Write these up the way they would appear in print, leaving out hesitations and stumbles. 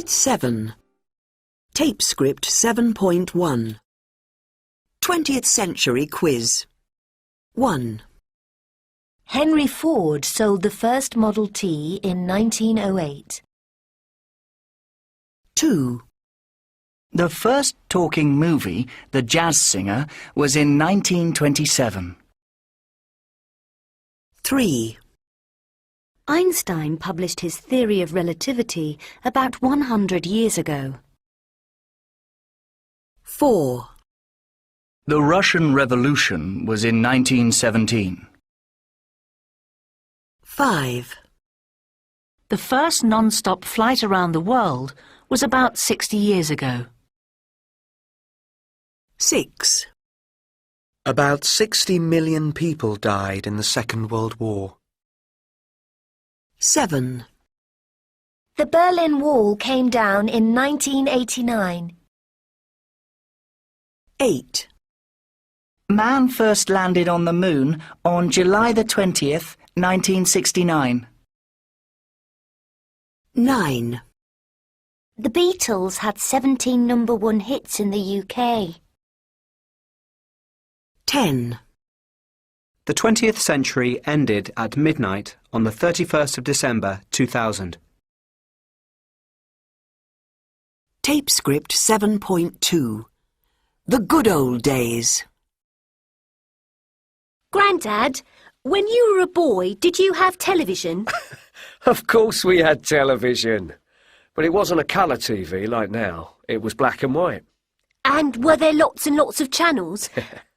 Unit 7. Tape script 7.1. 20th century quiz. 1. Henry Ford sold the first Model T in 1908. 2. The first talking movie, The Jazz Singer, was in 1927. 3. Einstein published his theory of relativity about 100 years ago. 4. The Russian Revolution was in 1917. 5. The first non-stop flight around the world was about 60 years ago. 6. About 60 million people died in the Second World War. 7. The Berlin Wall came down in 1989. 8. Man first landed on the moon on July the 20th, 1969. 9. The Beatles had 17 number 1 hits in the UK. 10. The 20th century ended at midnight on the 31st of December 2000. Tape script 7.2. The good old days. Grandad, when you were a boy, did you have television? Of course we had television. But it wasn't a colour TV like now. It was black and white. And were there lots and lots of channels?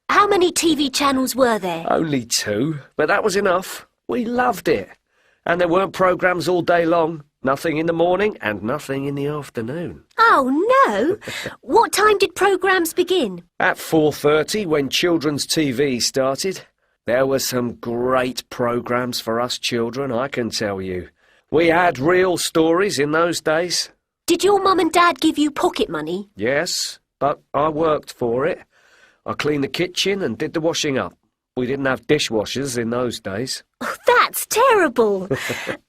How many TV channels were there? Only 2, but that was enough. We loved it. And there weren't programmes all day long. Nothing in the morning and nothing in the afternoon. Oh, no! What time did programmes begin? At 4:30, when children's TV started, there were some great programmes for us children, I can tell you. We had real stories in those days. Did your mum and dad give you pocket money? Yes, but I worked for it. I cleaned the kitchen and did the washing up. We didn't have dishwashers in those days. Oh, that's terrible!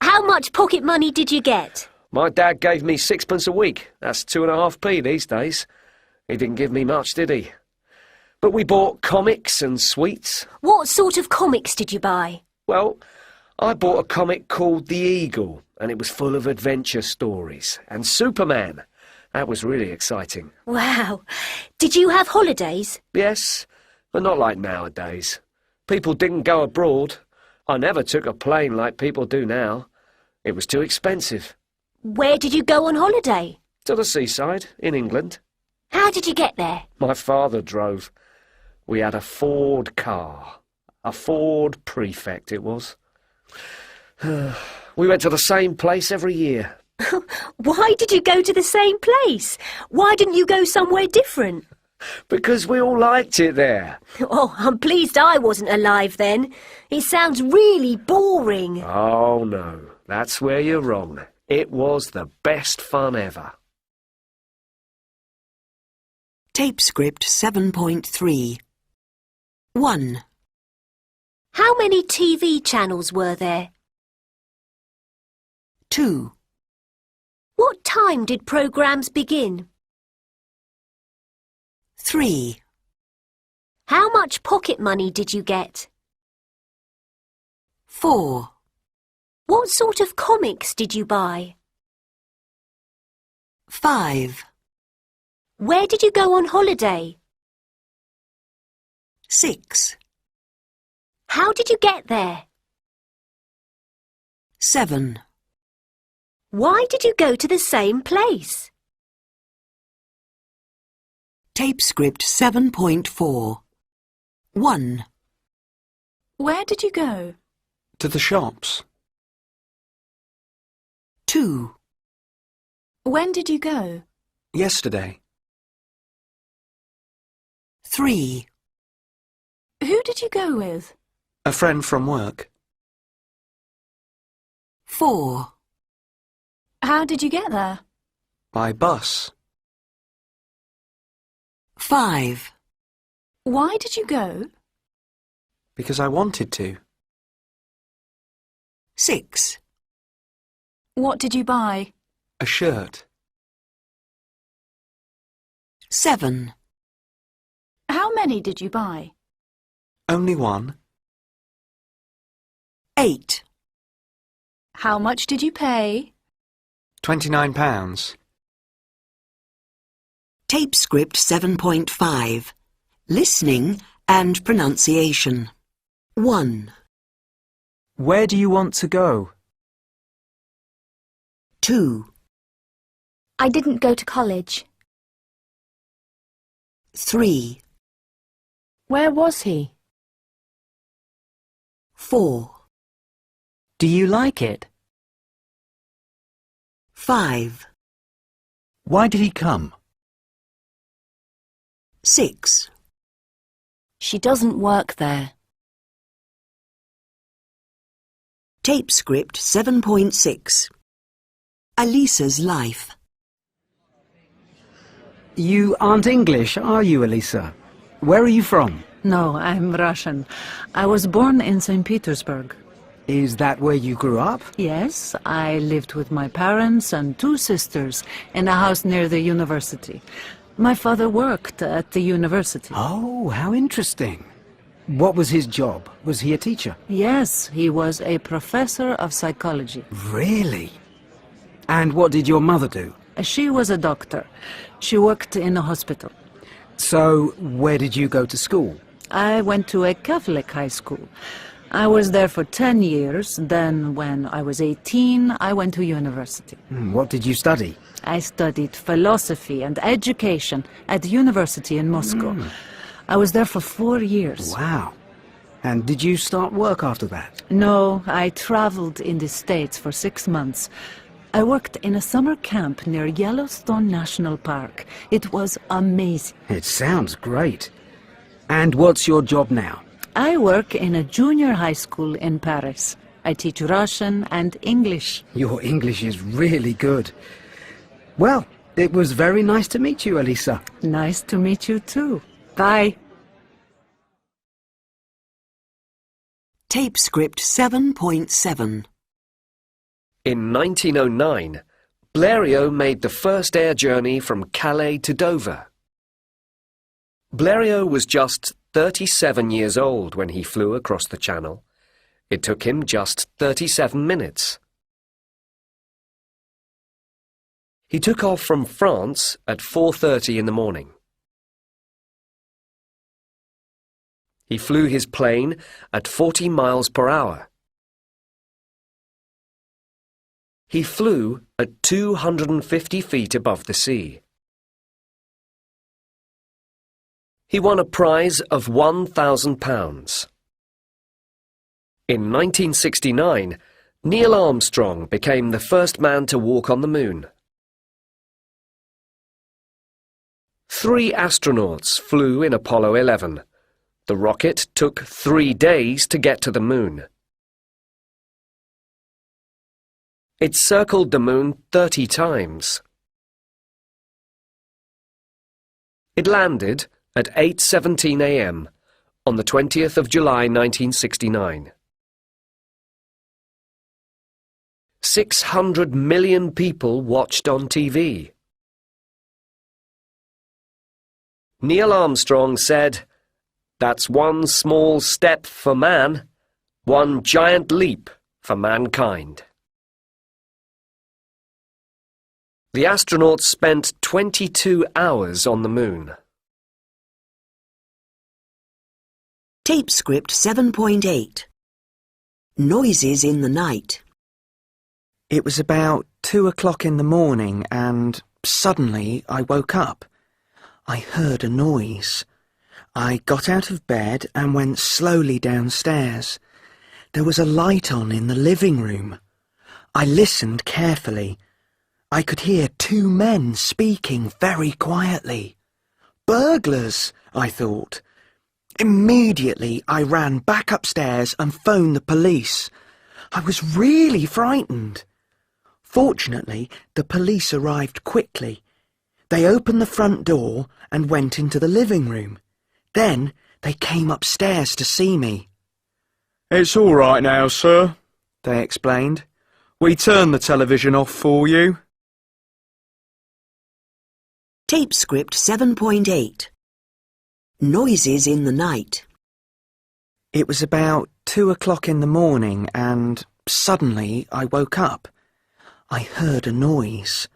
How much pocket money did you get? My dad gave me 6pence a week. That's 2.5p these days. He didn't give me much, did he? But we bought comics and sweets. What sort of comics did you buy? Well, I bought a comic called The Eagle, and it was full of adventure stories. And Superman. That was really exciting. Wow! Did you have holidays? Yes, but not like nowadays. People didn't go abroad. I never took a plane like people do now. It was too expensive. Where did you go on holiday? To the seaside, in England. How did you get there? My father drove. We had a Ford car. A Ford Prefect it was. We went to the same place every year. Why did you go to the same place? Why didn't you go somewhere different? Because we all liked it there. Oh, I'm pleased I wasn't alive then. It sounds really boring. Oh, no. That's where you're wrong. It was the best fun ever. Tape script 7.3. 1. How many TV channels were there? 2. What time did programmes begin? 3. How much pocket money did you get? 4. What sort of comics did you buy? 5. Where did you go on holiday? 6. How did you get there? 7. Why did you go to the same place? Tape script 7.4. 1. Where did you go? To the shops. 2. When did you go? Yesterday. 3. Who did you go with? A friend from work. 4. How did you get there? By bus. 5. Why did you go? Because I wanted to. 6. What did you buy? A shirt. 7. How many did you buy? Only one. 8. How much did you pay? £29. Tape script 7.5. Listening and pronunciation. 1, Where do you want to go? 2, I didn't go to college. 3, Where was he? 4, Do you like it? 5, Why did he come? 6. She doesn't work there. Tape script 7.6. Elisa's life. You aren't English, are you, Elisa? Where are you from? No, I'm Russian. I was born in St. Petersburg. Is that where you grew up? Yes, I lived with my parents and 2 sisters in a house near the university. My father worked at the university. Oh, how interesting. What was his job? Was he a teacher? Yes, he was a professor of psychology. Really? And what did your mother do? She was a doctor. She worked in a hospital. So, where did you go to school? I went to a Catholic high school. I was there for 10 years. Then, when I was 18, I went to university. What did you study? I studied philosophy and education at the university in Moscow. I was there for 4 years. Wow. And did you start work after that? No, I traveled in the States for 6 months. I worked in a summer camp near Yellowstone National Park. It was amazing. It sounds great. And what's your job now? I work in a junior high school in Paris. I teach Russian and English. Your English is really good. Well, it was very nice to meet you, Elisa. Nice to meet you too. Bye. Tape script 7.7. In 1909, Blériot made the first air journey from Calais to Dover. Blériot was just 37 years old when he flew across the Channel. It took him just 37 minutes. He took off from France at 4:30 in the morning. He flew his plane at 40 miles per hour. He flew at 250 feet above the sea. He won a prize of £1,000. In 1969, Neil Armstrong became the first man to walk on the moon. 3 astronauts flew in Apollo 11. The rocket took 3 days to get to the moon. It circled the moon 30 times. It landed at 8:17 a.m. on the 20th of July 1969. 600 million people watched on TV. Neil Armstrong said, "That's one small step for man, one giant leap for mankind." The astronauts spent 22 hours on the moon. Tape script 7.8. Noises in the night. It was about 2 o'clock in the morning and suddenly I woke up. I heard a noise. I got out of bed and went slowly downstairs. There was a light on in the living room. I listened carefully. I could hear 2 men speaking very quietly. Burglars, I thought. Immediately I ran back upstairs and phoned the police. I was really frightened. Fortunately, the police arrived quickly. They opened the front door and went into the living room. Then they came upstairs to see me. It's all right now, sir, They explained. we turned the television off for you. Tape script 7.8. Noises in the night. It was about 2 o'clock in the morning and suddenly I woke up. I heard a noise.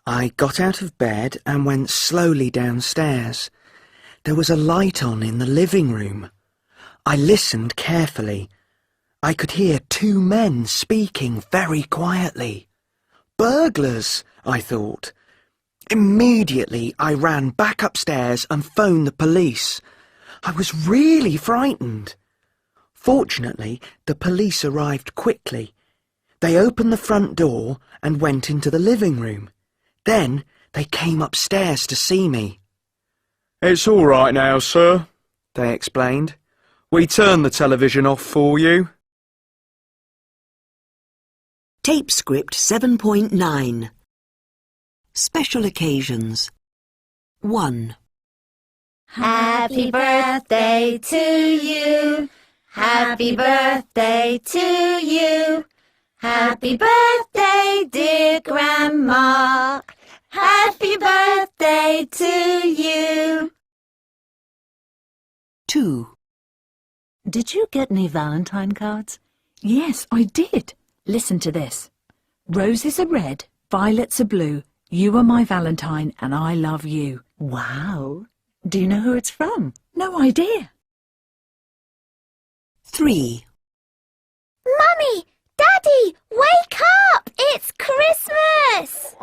I got out of bed and went slowly downstairs. There was a light on in the living room. I listened carefully. I could hear 2 men speaking very quietly. Burglars, I thought. Immediately I ran back upstairs and phoned the police. I was really frightened. Fortunately, the police arrived quickly. They opened the front door and went into the living room. Then they came upstairs to see me. It's all right now, sir, They explained. we turned the television off for you. Tape script 7.9. Special occasions. 1. Happy birthday to you. Happy birthday to you. Happy birthday, dear Grandma. Happy birthday to you. 2. Did you get any Valentine cards? Yes, I did. Listen to this. Roses are red, violets are blue. You are my Valentine and I love you. Wow. Do you know who it's from? No idea. 3. Mummy, Daddy, wake up! It's Christmas!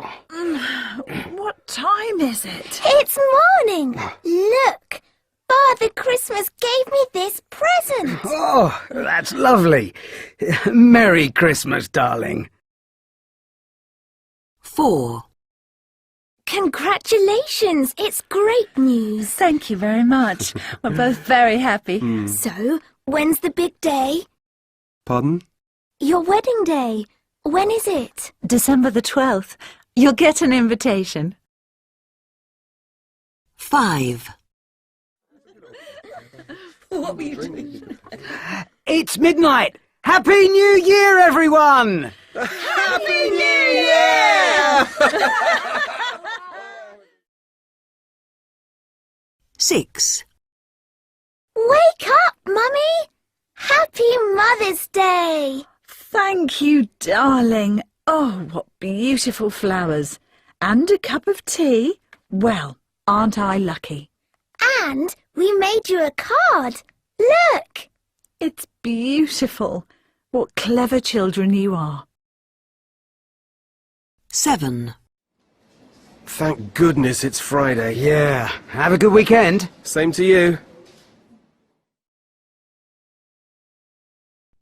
What time is it? It's morning. Look, Father Christmas gave me this present. Oh, that's lovely. Merry Christmas, darling. 4. Congratulations, it's great news. Thank you very much. We're both very happy. So, when's the big day? Pardon? Your wedding day. When is it? December the 12th. You'll get an invitation. 5. It's midnight. Happy New Year, everyone! Happy New Year! 6. Wake up, Mummy! Happy Mother's Day! Thank you, darling. Oh, what beautiful flowers. And a cup of tea. Well, aren't I lucky? And we made you a card. Look! It's beautiful. What clever children you are. 7. Thank goodness it's Friday. Yeah, have a good weekend. Same to you.